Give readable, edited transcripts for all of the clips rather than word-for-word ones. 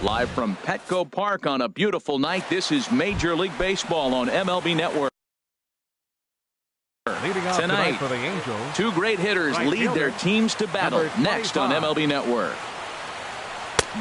Live from Petco Park on a beautiful night, this is Major League Baseball on MLB Network. Tonight, for the Angels, two great hitters lead their teams to battle. Next on MLB Network,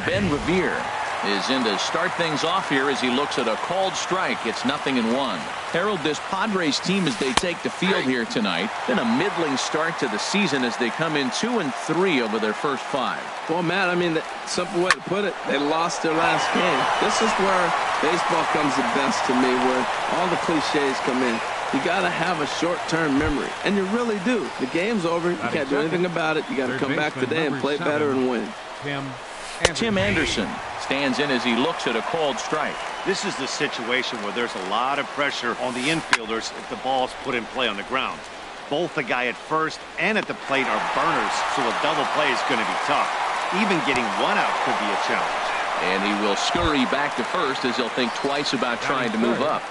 Ben Revere is in to start things off here as he looks at a called strike. It's 0-1. Harold, this Padres team as they take the field here tonight, been a middling start to the season as they come in 2-3 over their first 5. Well, Matt, I mean, the simple way to put it, they lost their last game. This is where baseball comes the best to me, where all the cliches come in. You got to have a short-term memory, and you really do. The game's over. You can't do anything about it. You got to come back today and play better and win. Tim Anderson stands in as he looks at a called strike. This is the situation where there's a lot of pressure on the infielders if the ball's put in play on the ground. Both the guy at first and at the plate are burners, so a double play is going to be tough. Even getting one out could be a challenge. And he will scurry back to first as he'll think twice about trying to move up.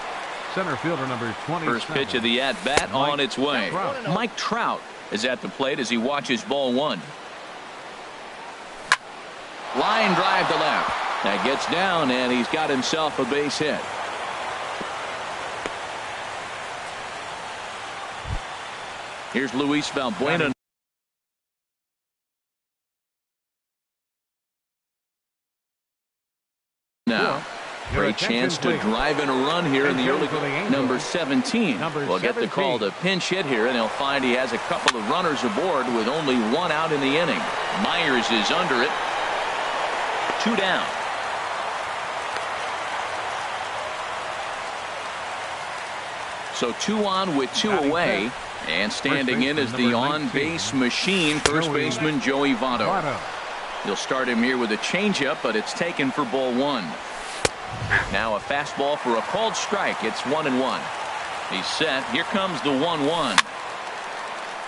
Center fielder number 20. First pitch of the at-bat on its way. Mike Trout is at the plate as he watches ball 1. Line drive to left. That gets down, and he's got himself a base hit. Here's Luis Valbuena. Now, great chance to drive in a run here in the early going. Number 17 will get the call to pinch hit here, and he'll find he has a couple of runners aboard with only 1 out in the inning. Myers is under it. 2 down. So 2 on with 2 away, and standing in is the on-base machine, first baseman Joey Votto. He'll start him here with a changeup, but it's taken for ball 1. Now a fastball for a called strike. It's 1-1. He's set. Here comes the 1-1.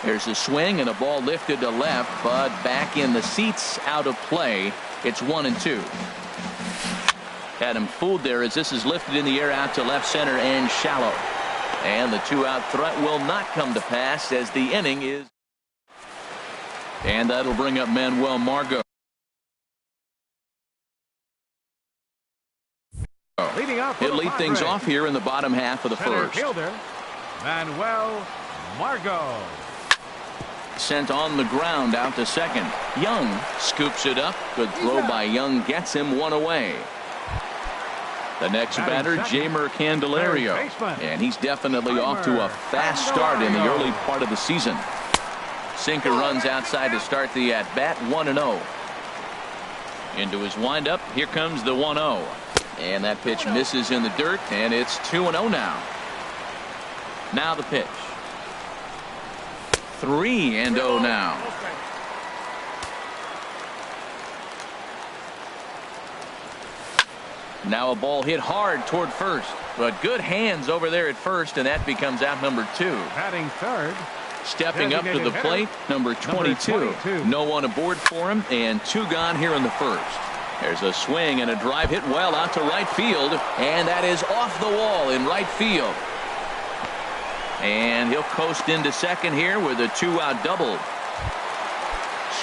There's a swing and a ball lifted to left, but back in the seats, out of play. It's 1-2. Had him fooled there as this is lifted in the air out to left center and shallow. And the 2-out threat will not come to pass as the inning is. And that'll bring up Manuel Margot. He'll lead things off here in the bottom half of the first. Fielder, Manuel Margot. Sent on the ground out to second. Young scoops it up. Good throw by Young, gets him 1 away. The next batter, Jeimer Candelario, and he's definitely off to a fast start in the early part of the season. Sinker runs outside to start the at-bat. 1-0. Into his windup. Here comes the 1-0. And that pitch misses in the dirt, and it's 2-0 now. Now the pitch. 3-0 now. Now a ball hit hard toward first, but good hands over there at first, and that becomes out number 2. Batting third. Stepping up to the plate, number 22. No one aboard for him, and 2 gone here in the first. There's a swing and a drive hit well out to right field, and that is off the wall in right field. And he'll coast into second here with a 2-out double.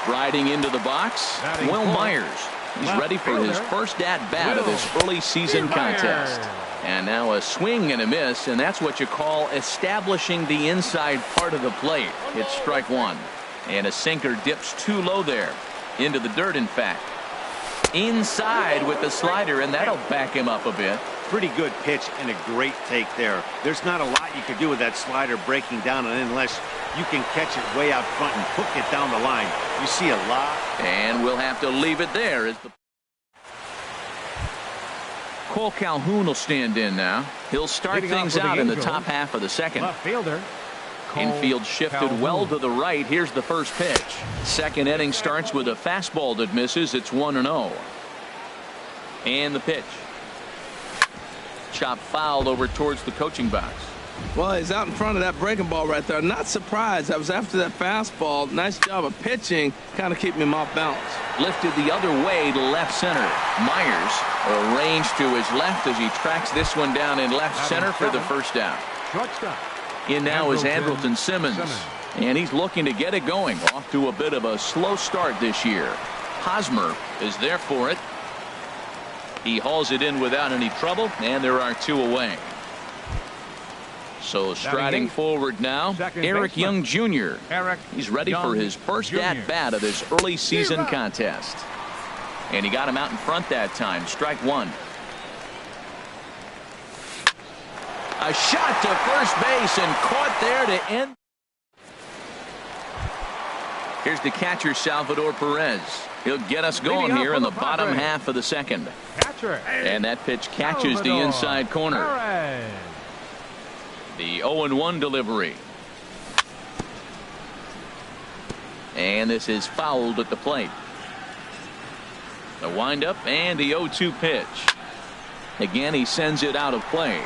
Striding into the box, Will Myers. He's ready for his first at-bat of this early season contest. And now a swing and a miss, and that's what you call establishing the inside part of the plate. It's strike 1. And a sinker dips too low there. Into the dirt, in fact. Inside with the slider, and that'll back him up a bit. Pretty good pitch and a great take there. There's not a lot you can do with that slider breaking down, and unless you can catch it way out front and hook it down the line, you see a lot. And we'll have to leave it there. As the Cole Calhoun will stand in now. He'll start things out in the top half of the second. Left fielder. Infield shifted well to the right. Here's the first pitch. Second inning starts with a fastball that misses. It's 1-0. And the pitch. Chop fouled over towards the coaching box. Well, he's out in front of that breaking ball right there. Not surprised. That was after that fastball. Nice job of pitching, kind of keeping him off balance. Lifted the other way to left center. Myers arranged to his left as he tracks this one down in left center for the first down. Shortstop. In now is Andrelton Simmons. And he's looking to get it going. Off to a bit of a slow start this year. Hosmer is there for it. He hauls it in without any trouble, and there are 2 away. So striding forward now, Eric Young Jr. He's ready for his first at-bat of this early season contest. And he got him out in front that time. Strike 1. A shot to first base and caught there to end. Here's the catcher, Salvador Perez. He'll get us going here in the bottom half of the second. And that pitch catches the inside corner. The 0-1 delivery. And this is fouled at the plate. The windup and the 0-2 pitch. Again, he sends it out of play.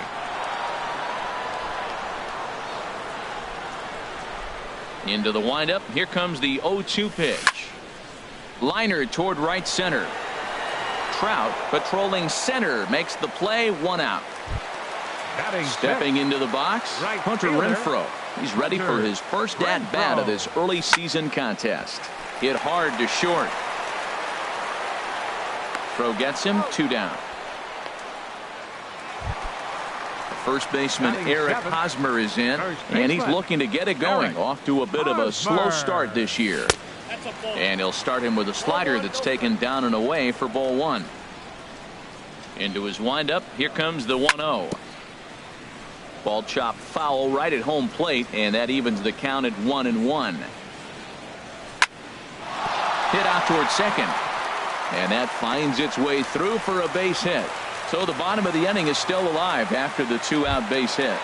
Into the windup. Here comes the 0-2 pitch. Liner toward right center. Trout patrolling center makes the play. 1 out. Stepping into the box, Hunter Renfroe. He's ready for his first at-bat of this early season contest. Hit hard to short. Throw gets him. 2 down. First baseman Eric Hosmer is in, and he's looking to get it going. Off to a bit of a slow start this year. And he'll start him with a slider that's taken down and away for ball 1. Into his windup. Here comes the 1-0. Ball chopped foul right at home plate, and that evens the count at 1-1. Hit out toward second, and that finds its way through for a base hit. So the bottom of the inning is still alive after the 2-out base hit.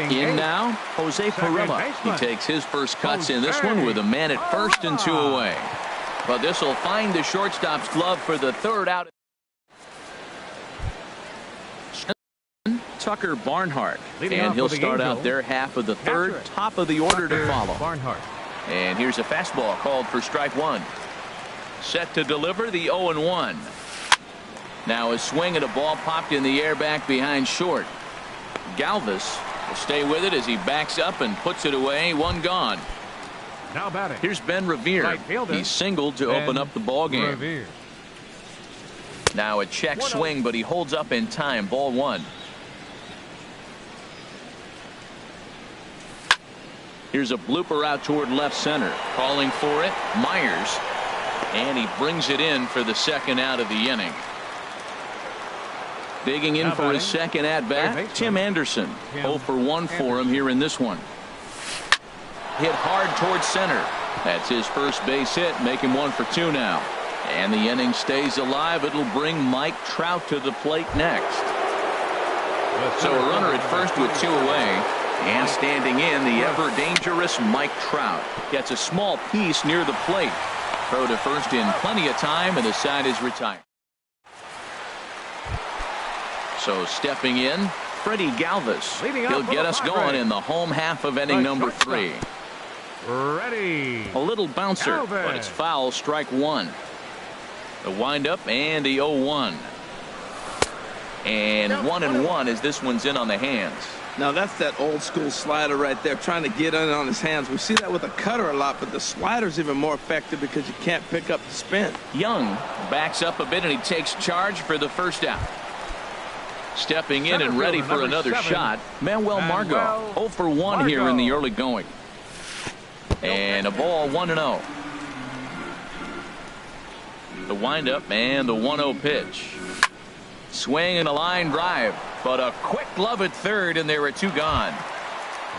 In now, Jose Pirela. He takes his first cuts in this one with a man at first and 2 away. But this will find the shortstop's glove for the 3rd out. Tucker Barnhart, and he'll start out their half of the 3rd, top of the order to follow. And here's a fastball called for strike 1. Set to deliver the 0-1. Now a swing at a ball popped in the air back behind short. Galvis will stay with it as he backs up and puts it away. 1 gone. Now batting. Here's Ben Revere. He's singled to open up the ball game. Now a check swing, but he holds up in time. Ball 1. Here's a blooper out toward left center. Calling for it, Myers. And he brings it in for the 2nd out of the inning. Digging in for his 2nd at-bat, Tim Anderson. 0 for 1 for him here in this one. Hit hard toward center. That's his first base hit, make him 1 for 2 now. And the inning stays alive. It'll bring Mike Trout to the plate next. So a runner at first with 2 away. And standing in, the ever-dangerous Mike Trout. Gets a small piece near the plate. Throw to first in plenty of time, and the side is retired. So stepping in, Freddie Galvis. He'll get us going in the home half of inning number 3. Ready. A little bouncer, but it's foul. Strike 1. The windup and the 0-1. And 1-1 as this one's in on the hands. Now that's that old school slider right there, trying to get in on his hands. We see that with a cutter a lot, but the slider's even more effective because you can't pick up the spin. Young backs up a bit and he takes charge for the 1st out. Stepping in and ready for another shot, Manuel Margot. 0 for 1 here in the early going. And a ball. 1-0. The windup and the 1-0 pitch. Swing and a line drive, but a quick glove at 3rd, and there are 2 gone.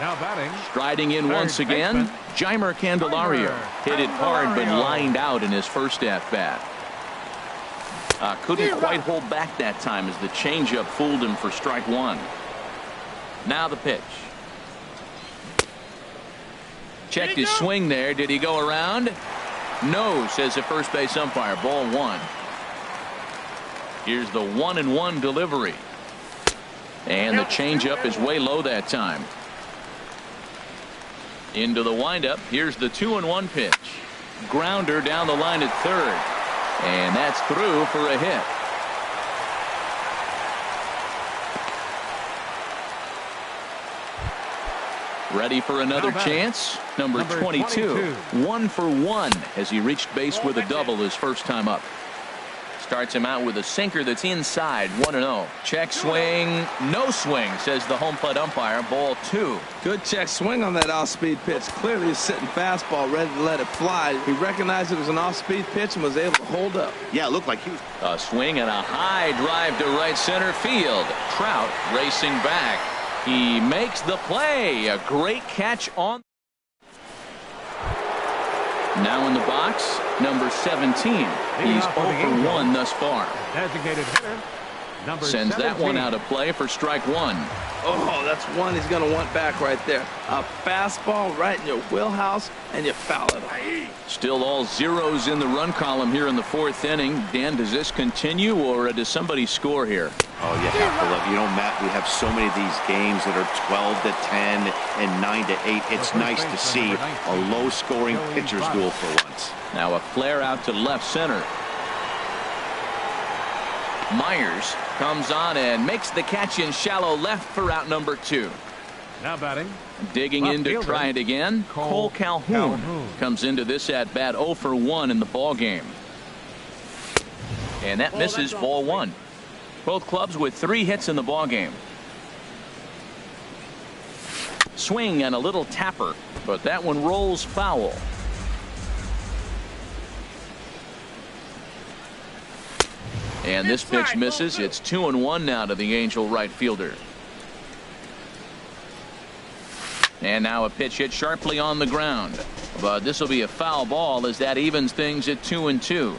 Now batting. Striding in once again, Jeimer Candelario. Hit it hard, but lined out in his first at-bat. Couldn't quite hold back that time as the changeup fooled him for strike 1. Now the pitch. Checked his swing there. Did he go around? No, says the first base umpire. Ball 1. Here's the 1-1 delivery. And the changeup is way low that time. Into the windup. Here's the 2-1 pitch. Grounder down the line at 3rd. And that's through for a hit. Ready for another chance. Number 22. 1 for 1 as he reached base with a double his first time up. Starts him out with a sinker that's inside, 1-0. Check swing, no swing, says the home plate umpire. Ball 2. Good check swing on that off-speed pitch. Clearly he's sitting fastball, ready to let it fly. He recognized it was an off-speed pitch and was able to hold up. Yeah, it looked like he was. A swing and a high drive to right center field. Trout racing back. He makes the play. A great catch on. Now in the box, number 17. He's 0 for 1 thus far. Designated hitter, number Sends 17. that one out of play for strike 1. Oh, that's one he's going to want back right there. A fastball right in your wheelhouse, and you foul it. Still all zeros in the run column here in the 4th inning. Dan, does this continue, or does somebody score here? Oh, you have to love. You know, Matt, we have so many of these games that are 12 to 10 and 9 to 8. It's nice to see a low-scoring pitcher's duel for once. Now a flare out to left center. Myers comes on and makes the catch in shallow left for out number 2. Now batting. Digging in to try it again. Cole Calhoun comes into this at bat 0 for 1 in the ball game. And that misses, ball 1. Both clubs with 3 hits in the ball game. Swing and a little tapper, but that one rolls foul. And this pitch misses. It's 2-1 now to the Angel right fielder. And now a pitch hit sharply on the ground. But this will be a foul ball as that evens things at 2-2.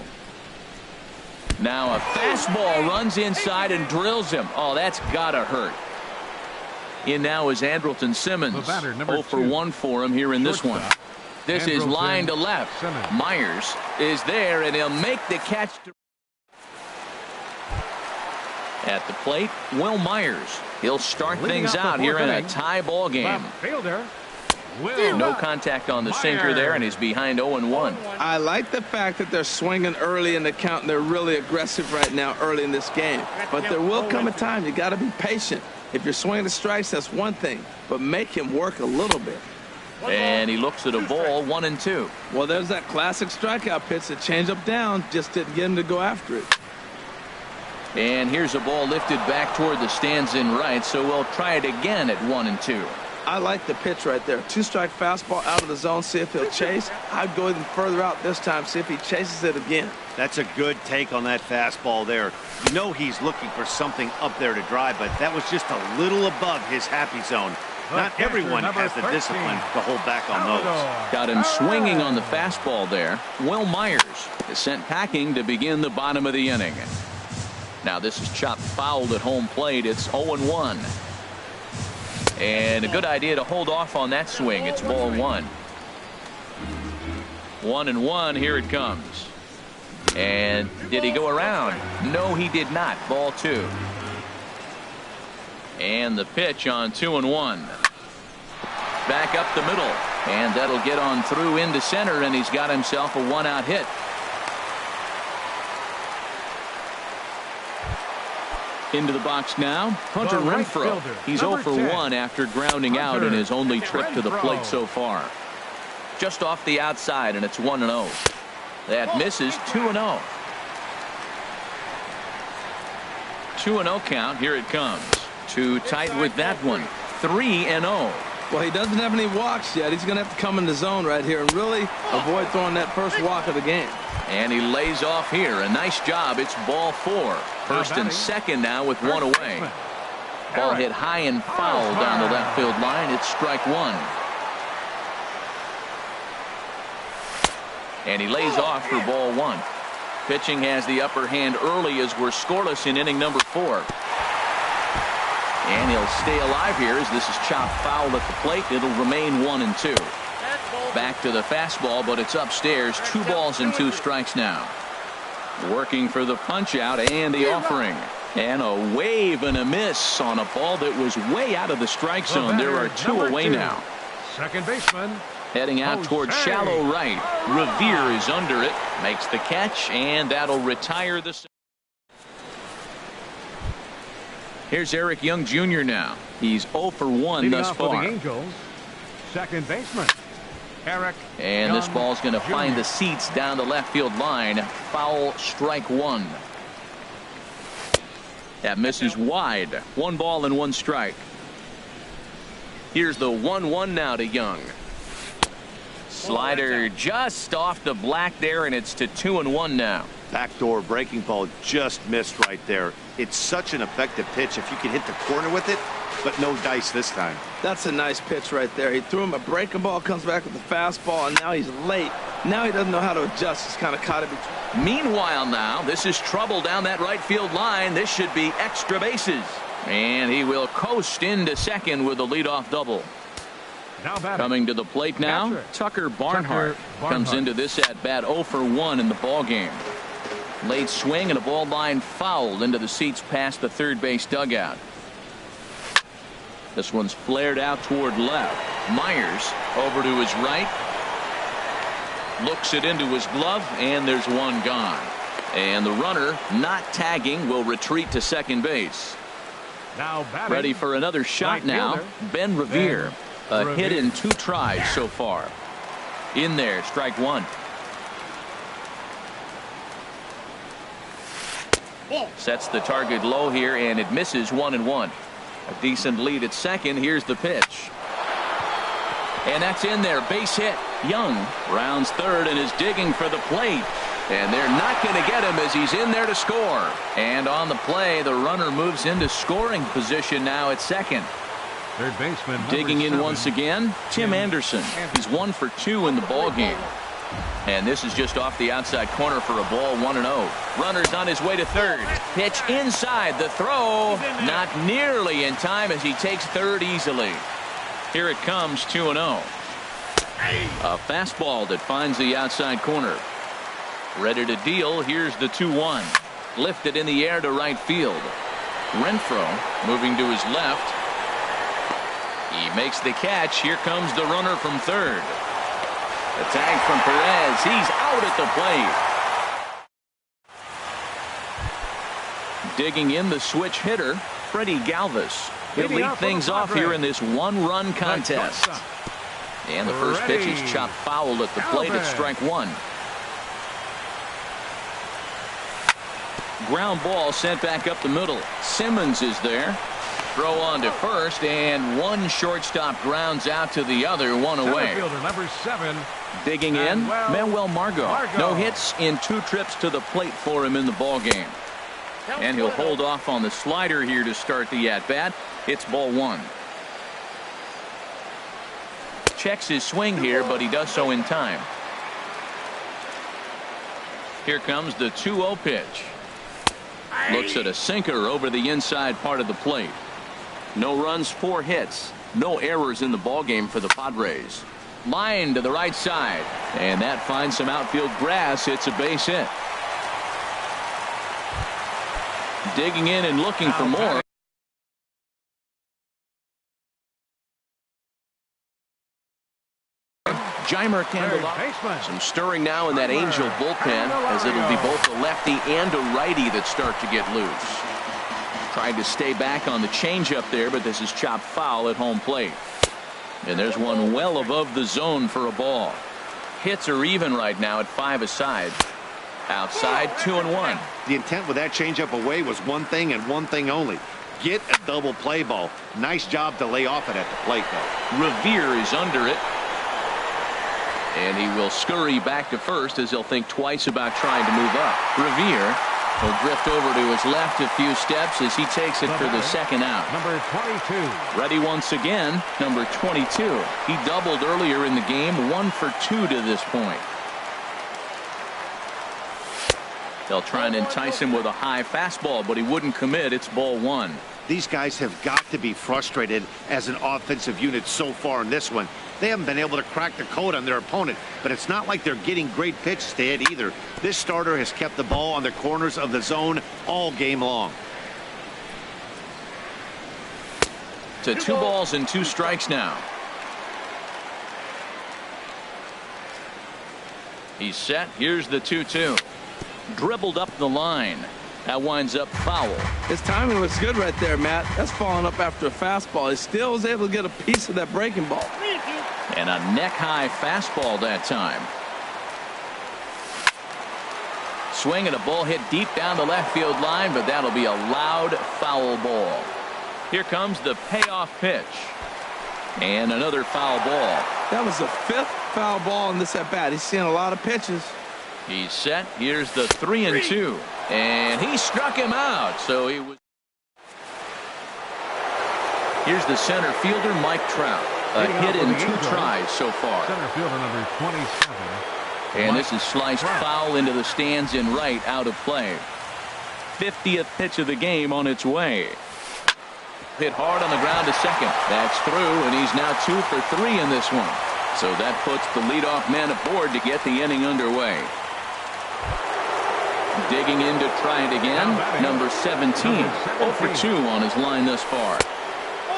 Now a fastball runs inside and drills him. Oh, that's gotta hurt. In now is Andrelton Simmons. 0 for 1 for him here in this one. This is line to left. Myers is there, and he'll make the catch. At the plate, Will Myers. He'll start things out here in a tie ball game. No contact on the sinker there, and he's behind 0-1. I like the fact that they're swinging early in the count, and they're really aggressive right now early in this game. But there will come a time you got to be patient. If you're swinging the strikes, that's one thing, but make him work a little bit. And he looks at a ball, 1-2. Well, there's that classic strikeout pitch, the changeup down, just didn't get him to go after it. And here's a ball lifted back toward the stands in right, so we'll try it again at 1-2. I like the pitch right there. 2-strike fastball out of the zone, see if he'll chase. I'd go even further out this time, see if he chases it again. That's a good take on that fastball there. You know he's looking for something up there to drive, but that was just a little above his happy zone. Not everyone has the discipline to hold back on those. Got him swinging on the fastball there. Will Myers is sent packing to begin the bottom of the inning. Now this is chopped fouled at home plate. It's 0-1. And a good idea to hold off on that swing. It's ball 1. 1-1. Here it comes. And did he go around? No, he did not. Ball 2. And the pitch on 2-1. Back up the middle. And that'll get on through into center, and he's got himself a 1-out hit. Into the box now, Hunter Renfroe. He's 0 for 1 after grounding out in his only trip to the plate so far. Just off the outside, and it's 1-0. That misses. 2-0. 2-0 count. Here it comes. Too tight with that one. 3-0. Well, he doesn't have any walks yet. He's going to have to come in the zone right here and really avoid throwing that first walk of the game. And he lays off here. A nice job. It's ball 4. First and second now with 1 away. Ball hit high and foul down the left field line. It's strike 1. And he lays off for ball 1. Pitching has the upper hand early as we're scoreless in inning number 4. And he'll stay alive here as this is chopped foul at the plate. It'll remain 1-2. Back to the fastball, but it's upstairs. 2 balls and 2 strikes now. Working for the punch out and the offering. And a wave and a miss on a ball that was way out of the strike zone. There are 2 away now. Second baseman. Heading out towards shallow right. Revere is under it. Makes the catch, and that'll retire the. Here's Eric Young Jr. now. He's 0 for 1 thus far. The Angels, second baseman, Eric. And this ball's going to find the seats down the left field line. Foul, strike 1. That misses wide. 1 ball and 1 strike. Here's the 1-1 now to Young. Slider just off the black there, and it's to 2-1 now. Backdoor breaking ball just missed right there. It's such an effective pitch if you can hit the corner with it, but no dice this time. That's a nice pitch right there. He threw him a breaking ball, comes back with the fastball, and now he's late. Now he doesn't know how to adjust. He's kind of caught it between. Meanwhile now, this is trouble down that right field line. This should be extra bases. And he will coast into second with a leadoff double. Coming to the plate now, Tucker Barnhart comes into this at bat 0 for 1 in the ball game. Late swing and a ball line fouled into the seats past the third base dugout. This one's flared out toward left. Myers over to his right. Looks it into his glove, and there's one gone. And the runner, not tagging, will retreat to second base. Now ready for another shot now. Ben Revere. A hit in 2 tries so far. In there, strike 1. Sets the target low here, and it misses 1-1. A decent lead at second. Here's the pitch. And that's in there. Base hit. Young rounds third and is digging for the plate. And they're not going to get him as he's in there to score. And on the play, the runner moves into scoring position now at second. Third baseman digging in once again, Tim Anderson. He's 1 for 2 in the ball game. And this is just off the outside corner for a ball, 1-0. Runner's on his way to third. Pitch inside. The throw not nearly in time as he takes third easily. Here it comes, 2-0. A fastball that finds the outside corner. Ready to deal. Here's the 2-1. Lifted in the air to right field. Renfroe moving to his left. He makes the catch. Here comes the runner from third. The tag from Perez. He's out at the plate. Digging in the switch hitter, Freddie Galvis. He'll lead things off here in this 1-run contest. And the first pitch is chopped foul at the plate at strike 1. Ground ball sent back up the middle. Simmons is there. Throw on to first, and one shortstop grounds out to the other, 1 away. Number 7. Digging in, Manuel Margot. No hits in 2 trips to the plate for him in the ball game. And he'll hold off on the slider here to start the at-bat. It's ball 1. Checks his swing here, but he does so in time. Here comes the 2-0 pitch. Looks at a sinker over the inside part of the plate. No runs, 4 hits. No errors in the ballgame for the Padres. Line to the right side. And that finds some outfield grass. It's a base hit. Digging in and looking for more. Jeimer Candelario. Some stirring now in that Angel bullpen, as it'll be both a lefty and a righty that start to get loose. Tried to stay back on the changeup there, but this is chopped foul at home plate. And there's one well above the zone for a ball. Hits are even right now at 5 aside. Outside, 2-1. The intent with that changeup away was one thing and one thing only. Get a double play ball. Nice job to lay off it at the plate, though. Revere is under it. And he will scurry back to first as he'll think twice about trying to move up. Revere will drift over to his left a few steps as he takes it for the second out. Number 22. Ready once again, number 22. He doubled earlier in the game, 1 for 2 to this point. They'll try and entice him with a high fastball, but he wouldn't commit. It's ball 1. These guys have got to be frustrated as an offensive unit so far in this one. They haven't been able to crack the code on their opponent, but it's not like they're getting great pitches to hit either. This starter has kept the ball on the corners of the zone all game long. To 2 balls and 2 strikes now. He's set. Here's the 2-2. Dribbled up the line. That winds up foul. His timing was good right there, Matt. That's falling up after a fastball. He still was able to get a piece of that breaking ball. And a neck-high fastball that time. Swing and a ball hit deep down the left field line, but that'll be a loud foul ball. Here comes the payoff pitch. And another foul ball. That was the 5th foul ball in this at bat. He's seeing a lot of pitches. He's set. Here's the 3-2. And he struck him out. So he was. Here's the center fielder, Mike Trout. A hit in 2 tries so far. Center fielder number 27. And this is sliced foul into the stands in right, out of play. 50th pitch of the game on its way. Hit hard on the ground to second. That's through, and he's now 2 for 3 in this one. So that puts the leadoff man aboard to get the inning underway. Digging in to try it again, number 17. 0 for 2 on his line thus far.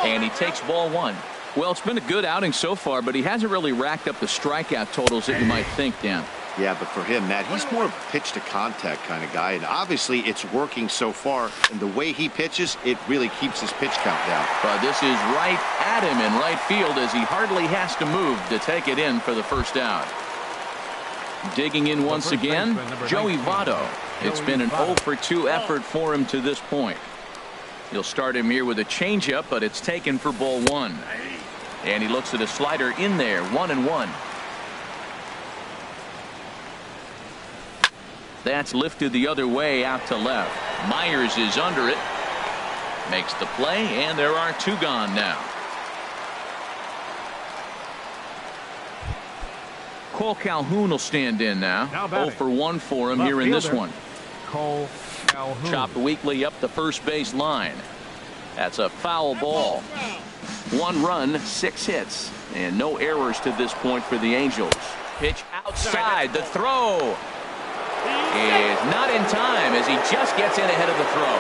And he takes ball 1. Well, it's been a good outing so far, but he hasn't really racked up the strikeout totals that you might think, Dan. Yeah, but for him, Matt, he's more of a pitch to contact kind of guy, and obviously it's working so far, and the way he pitches, it really keeps his pitch count down. But this is right at him in right field as he hardly has to move to take it in for the first out. Digging in once again, Joey Votto. It's been an 0 for 2 effort for him to this point. You'll start him here with a changeup, but it's taken for ball 1. And he looks at a slider in there, 1-1. That's lifted the other way out to left. Myers is under it. Makes the play, and there are 2 gone now. Cole Calhoun will stand in now. 0 for 1 for him here in this one. Cole Calhoun. Chopped weakly up the first base line. That's a foul ball. 1 run, 6 hits, and no errors to this point for the Angels. Pitch outside. The throw is not in time as he just gets in ahead of the throw.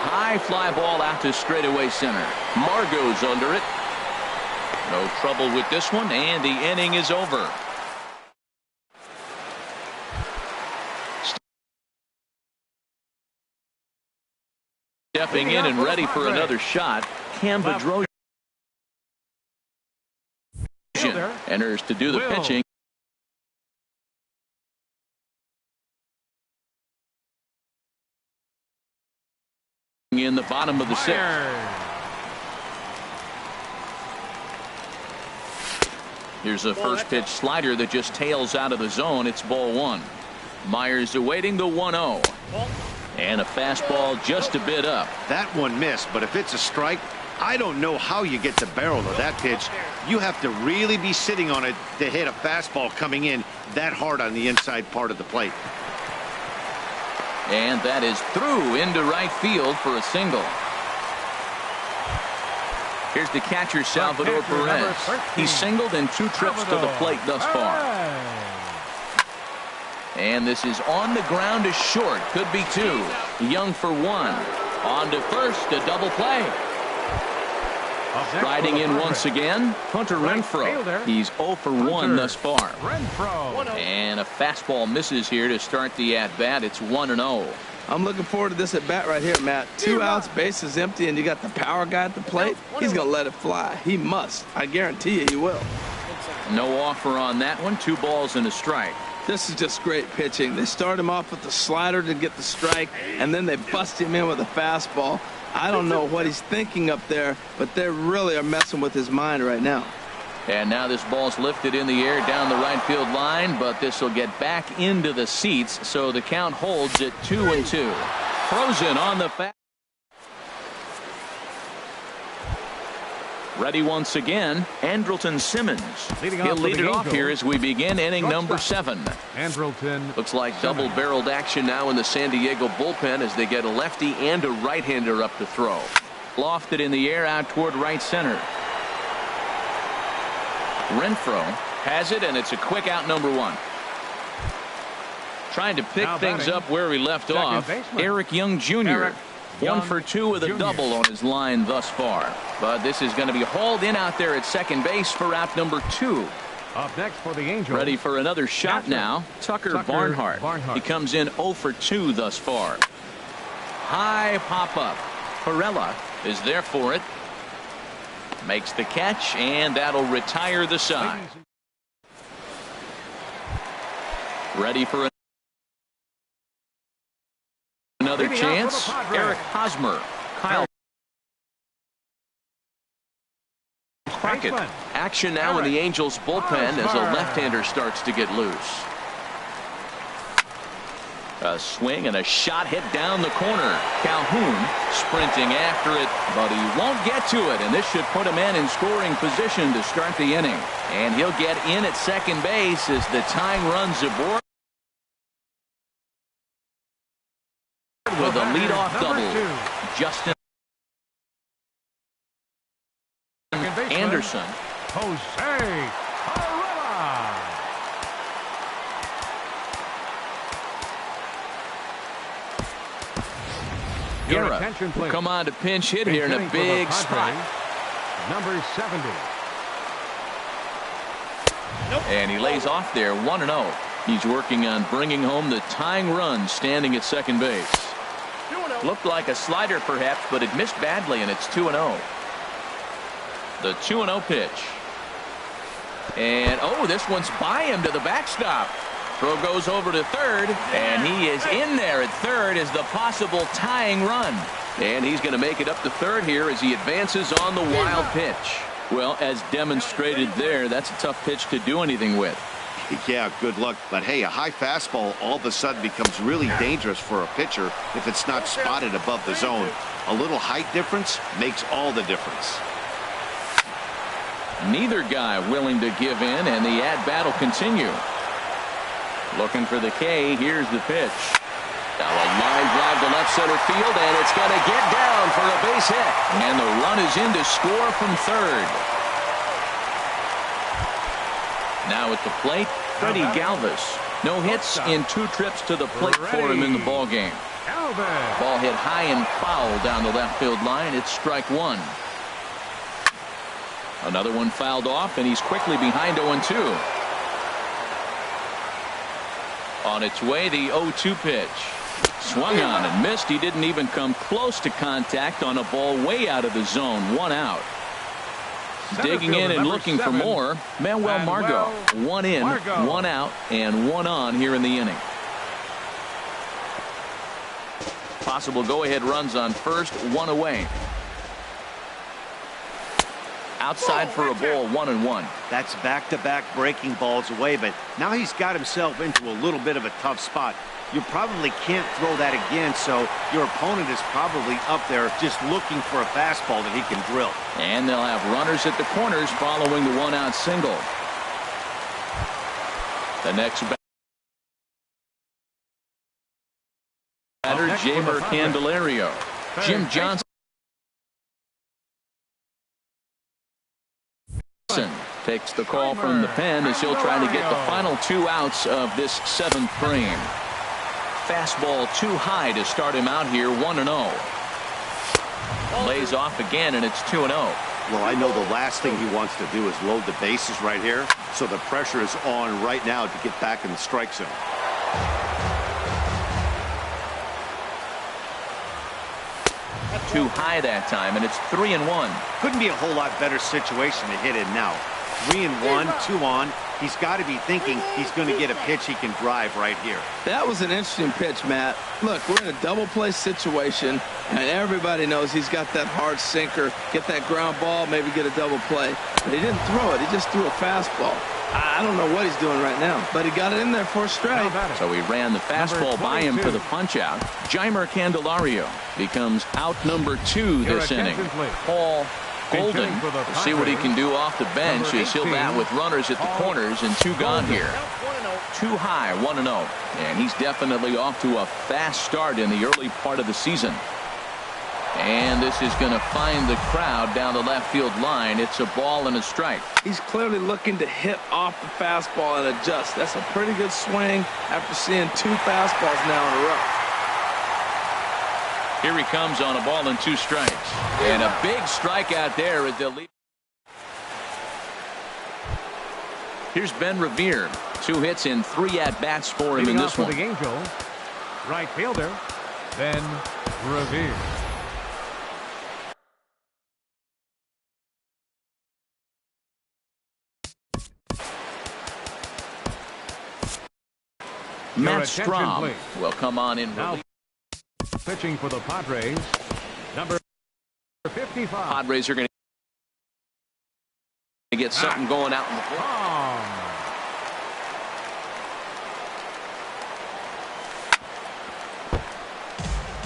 High fly ball out to straightaway center. Margot's under it. No trouble with this one, and the inning is over. Stepping in and ready for another shot, Cam Bedrosian enters to do the pitching. In the bottom of the 6th. Here's a first pitch slider that just tails out of the zone. It's ball 1. Myers awaiting the 1-0. And a fastball just a bit up. That one missed, but if it's a strike, I don't know how you get the barrel of that pitch. You have to really be sitting on it to hit a fastball coming in that hard on the inside part of the plate. And that is through into right field for a single. Here's the catcher, Salvador Perez. He's singled in 2 trips to the plate thus far. And this is on the ground to short. Could be 2. Young for 1. On to first, a double play. Riding in once again, Hunter Renfroe. He's 0 for 1 thus far. And a fastball misses here to start the at-bat. It's 1-0. I'm looking forward to this at bat right here, Matt. 2 outs, bases empty, and you got the power guy at the plate. He's going to let it fly. He must. I guarantee you he will. No offer on that one. 2 balls and a strike. This is just great pitching. They start him off with the slider to get the strike, and then they bust him in with a fastball. I don't know what he's thinking up there, but they really are messing with his mind right now. And now this ball's lifted in the air down the right field line, but this will get back into the seats, so the count holds at 2-2. Frozen on the fast. Ready once again, Andrelton Simmons. He'll lead it off here as we begin inning number 7. Andrelton. Looks like double-barreled action now in the San Diego bullpen as they get a lefty and a right-hander up to throw. Lofted in the air out toward right center. Renfroe has it, and it's a quick out, number 1. Trying to pick things up where we left off, Eric Young Jr. 1 for 2 with a double on his line thus far. But this is going to be hauled in out there at second base for out number 2. Up next for the Angels. Ready for another shot now. Tucker Barnhart. He comes in 0 for 2 thus far. High pop-up. Perella is there for it. Makes the catch, and that'll retire the side. Ready for another chance. Eric Hosmer. Kyle Crockett. Action now in the Angels bullpen as a left-hander starts to get loose. A swing and a shot hit down the corner. Calhoun sprinting after it, but he won't get to it, and this should put him in scoring position to start the inning. And he'll get in at second base as the tying run's aboard with a leadoff double. Justin Anderson. Jose Carrera. Guerra will come on to pinch hit here in a big spot. Number 70. And he lays off there 1-0. He's working on bringing home the tying run standing at second base. Looked like a slider perhaps, but it missed badly, and it's 2-0. The 2-0 pitch. And oh, this one's by him to the backstop. Throw goes over to third, and he is in there at third as the possible tying run. And he's going to make it up to third here as he advances on the wild pitch. Well, as demonstrated there, that's a tough pitch to do anything with. Yeah, good luck. But hey, a high fastball all of a sudden becomes really dangerous for a pitcher if it's not spotted above the zone. A little height difference makes all the difference. Neither guy willing to give in, and the at-bat will continue. Looking for the K. Here's the pitch. Now a line drive to left center field, and it's going to get down for a base hit. And the run is in to score from third. Now at the plate, Freddie Galvis. No hits in 2 trips to the plate for him in the ball game. Ball hit high and foul down the left field line. It's strike one. Another one fouled off, and he's quickly behind 0-2. On its way, the 0-2 pitch. Swung on and missed. He didn't even come close to contact on a ball way out of the zone. 1 out. Digging in and looking for more, Manuel Margot. 1 in, 1 out, and 1 on here in the inning. Possible go-ahead runs on first, 1 away. Outside for a ball, 1-1. That's back-to-back breaking balls away, but now he's got himself into a little bit of a tough spot. You probably can't throw that again, so your opponent is probably up there just looking for a fastball that he can drill. And they'll have runners at the corners following the 1-out single. The next batter, Jamer Candelario. Jim Johnson takes the call from the pen as he'll try to get the final 2 outs of this 7th frame. Fastball too high to start him out here. 1-0. Lays off again, and it's 2-0. Well, I know the last thing he wants to do is load the bases right here, so the pressure is on right now to get back in the strike zone. Too high that time, and it's 3-1. Couldn't be a whole lot better situation to hit in now. 3-1, 2 on. He's got to be thinking he's going to get a pitch he can drive right here. That was an interesting pitch, Matt. Look, we're in a double play situation, and everybody knows he's got that hard sinker, get that ground ball, maybe get a double play. But he didn't throw it. He just threw a fastball. I don't know what he's doing right now, but he got it in there for a strike. So he ran the fastball by him for the punch-out. Jamer Candelario becomes out number 2 this inning. Paul Golden will see what he can do off the bench as he'll bat with runners at the corners and 2 gone here. Too high, 1-0. And he's definitely off to a fast start in the early part of the season. And this is going to find the crowd down the left field line. It's a ball and a strike. He's clearly looking to hit off the fastball and adjust. That's a pretty good swing after seeing 2 fastballs now in a row. Here he comes on a ball and 2 strikes. And a big strikeout there as they'll lead. Here's Ben Revere. 2 hits in 3 at-bats for him in this one. The Angels, right fielder, Ben Revere. Matt attention, Strahm please. will come on in. Now pitching for the Padres, number 55. Padres are going to get something going out in the field.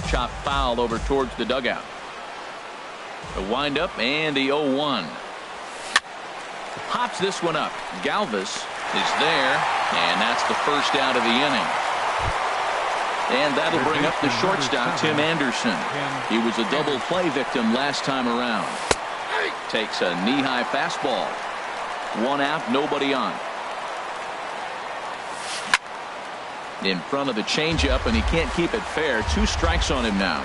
Chop foul over towards the dugout. The windup and the 0-1. Pops this one up. Galvis is there, and that's the first out of the inning. And that'll bring up the shortstop, Tim Anderson. He was a double play victim last time around. Takes a knee-high fastball. One out, nobody on. In front of the changeup, and he can't keep it fair. 2 strikes on him now.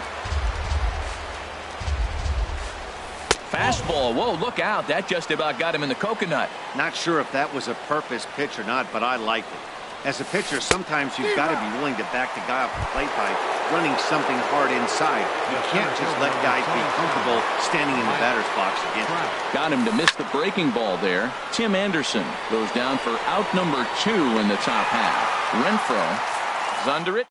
Fastball. Whoa, look out. That just about got him in the coconut. Not sure if that was a purpose pitch or not, but I liked it. As a pitcher, sometimes you've got to be willing to back the guy off the plate by running something hard inside. You can't just let guys be comfortable standing in the batter's box against him. Got him to miss the breaking ball there. Tim Anderson goes down for out number 2 in the top half. Renfroe is under it.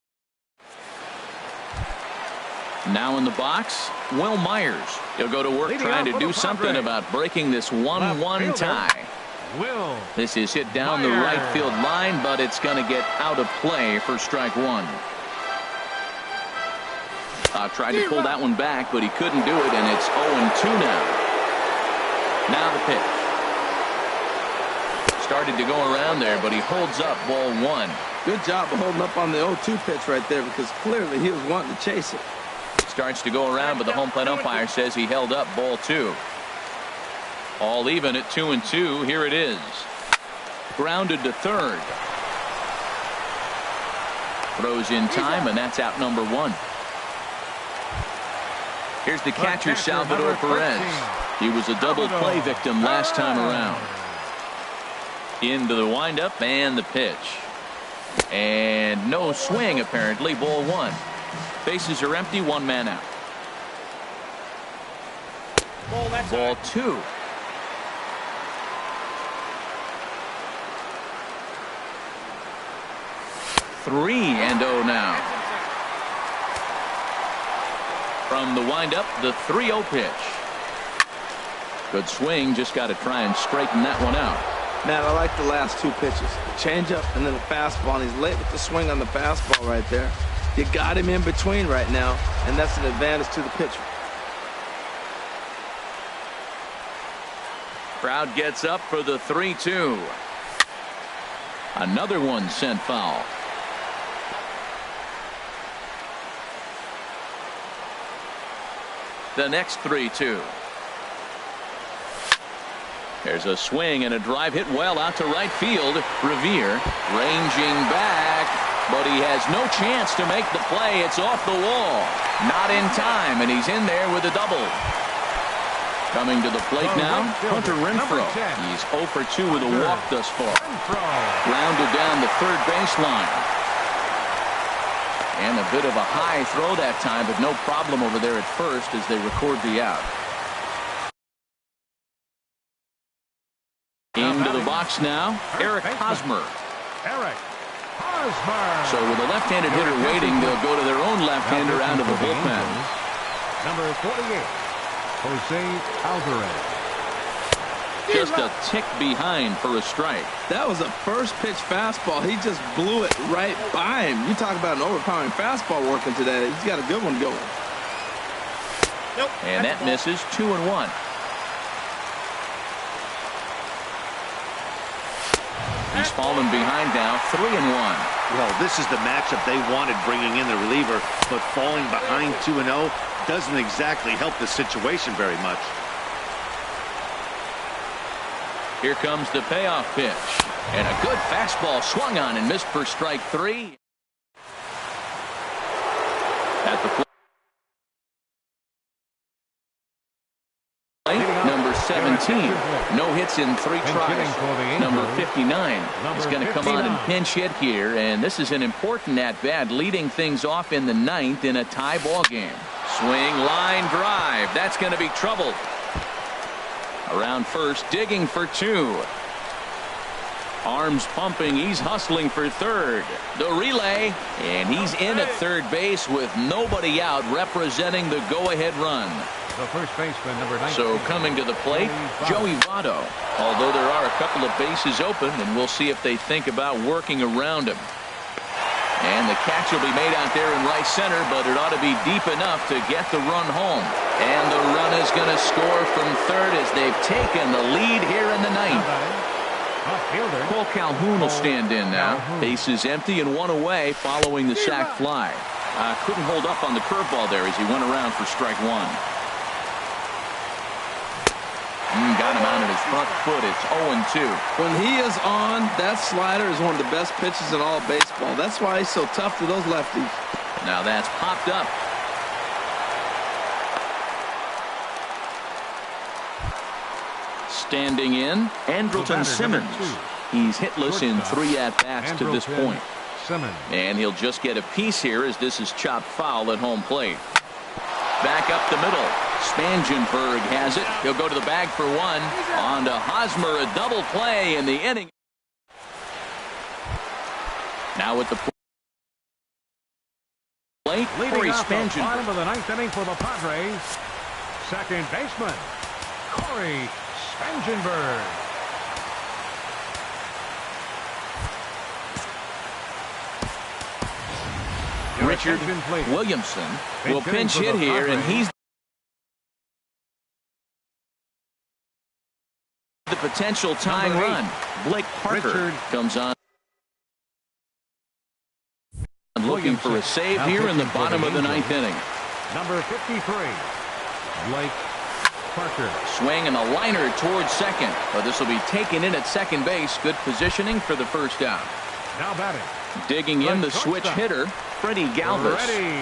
Now in the box, Will Myers. He'll go to work trying to do something about breaking this 1-1 tie. This is hit down the right field line, but it's going to get out of play for strike 1. Tried to pull that one back, but he couldn't do it, and it's 0-2 now. Now the pitch. Started to go around there, but he holds up ball 1. Good job of holding up on the 0-2 pitch right there, because clearly he was wanting to chase it. Starts to go around, but the home plate umpire says he held up ball 2. All even at 2-2. Here it is. Grounded to third. Throws in time, and that's out number 1. Here's the catcher, Salvador Perez. He was a double play victim last time around. Into the windup and the pitch. And no swing, apparently. Ball 1. Bases are empty, 1 man out. Ball 2. Three and 0 now. From the windup, the 3-0 pitch. Good swing, just got to try and straighten that one out. Matt, I like the last 2 pitches. The changeup and then the fastball. And he's late with the swing on the fastball right there. You got him in between right now, and that's an advantage to the pitcher. Crowd gets up for the 3-2. Another one sent foul. The next 3-2. There's a swing and a drive hit well out to right field. Revere ranging back, but he has no chance to make the play. It's off the wall. Not in time, and he's in there with a double. Coming to the plate now, Hunter Renfroe. He's 0 for 2 with a walk thus far. Grounded down the third baseline. And a bit of a high throw that time, but no problem over there at first as they record the out. Into the box now, Eric Hosmer. So with a left-handed hitter waiting, they'll go to their own left-hander out of the bullpen. Number 48, Jose Alvarez. Just a tick behind for a strike. That was a first pitch fastball. He just blew it right by him. You talk about an overpowering fastball working today. He's got a good one going. And that misses. 2-1. He's fallen behind now. 3-1. Well, this is the matchup they wanted, bringing in the reliever, but falling behind 2-0 doesn't exactly help the situation very much. Here comes the payoff pitch. And a good fastball swung on and missed for strike 3. At the plate, number 17. No hits in 3 tries. Number 59 is going to come on and pinch hit here. And this is an important at-bat, leading things off in the 9th in a tie ball game. Swing, line drive. That's going to be trouble. Around first, digging for 2. Arms pumping. He's hustling for third. The relay, and he's in at third base with nobody out, representing the go-ahead run. The first baseman, number 19. So coming to the plate, Joey Votto. Although there are a couple of bases open, and we'll see if they think about working around him. And the catch will be made out there in right center, but it ought to be deep enough to get the run home. And the run is going to score from third as they've taken the lead here in the ninth. Cole Calhoun will stand in now. Base is empty and one away following the sac fly. Couldn't hold up on the curveball there as he went around for strike one. Got him out at his front foot. It's 0-2. When he is on, that slider is one of the best pitches in all of baseball. That's why he's so tough to those lefties. Now that's popped up. Standing in, Andrelton Simmons. He's hitless in 3 at-bats to this point. And he'll just get a piece here as this is chopped foul at home plate. Back up the middle. Spangenberg has it. He'll go to the bag for one. On to Hosmer, a double play in the inning. Now with the plate, Leading off the Spangenberg. bottom of the ninth inning for the Padres, second baseman, Corey Spangenberg. Richard Williamson will pinch hit here, and he's the potential tying run. Blake Parker comes on. Looking for a save here in the bottom of the ninth inning. Number 53, Blake Parker. Swing and a liner towards second. But this will be taken in at second base. Good positioning for the first out. Now batting. Digging in the switch hitter, Freddie Galvis.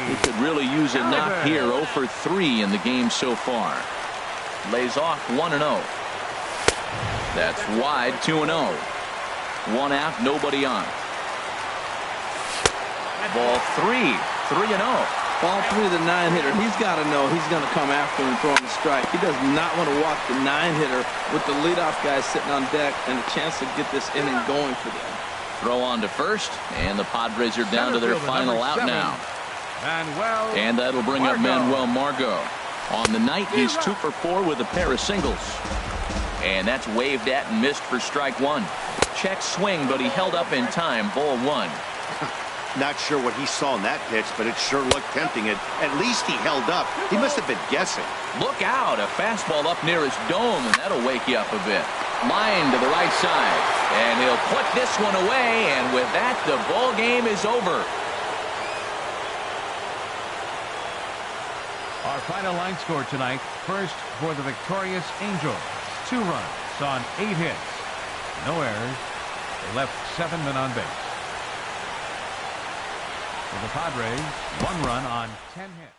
He could really use a knock here. 0 for 3 in the game so far. Lays off 1-0. That's wide, 2-0. 1 out, nobody on. Ball 3, 3-0. Ball 3, the 9-hitter. He's got to know he's going to come after him and throw him a strike. He does not want to walk the 9-hitter with the leadoff guy sitting on deck and a chance to get this inning going for them. Throw on to first, and the Padres are down to their final out now. And that'll bring up Manuel Margot. On the night, he's 2 for 4 with a pair of singles. And that's waved at and missed for strike one. Check swing, but he held up in time. Ball 1. Not sure what he saw in that pitch, but it sure looked tempting. At least he held up. He must have been guessing. Look out, a fastball up near his dome, and that'll wake you up a bit. Line to the right side, and he'll put this one away, and with that, the ball game is over. Our final line score tonight, first for the victorious Angels, 2 runs on 8 hits, no errors. They left 7 men on base. For the Padres, 1 run on 10 hits.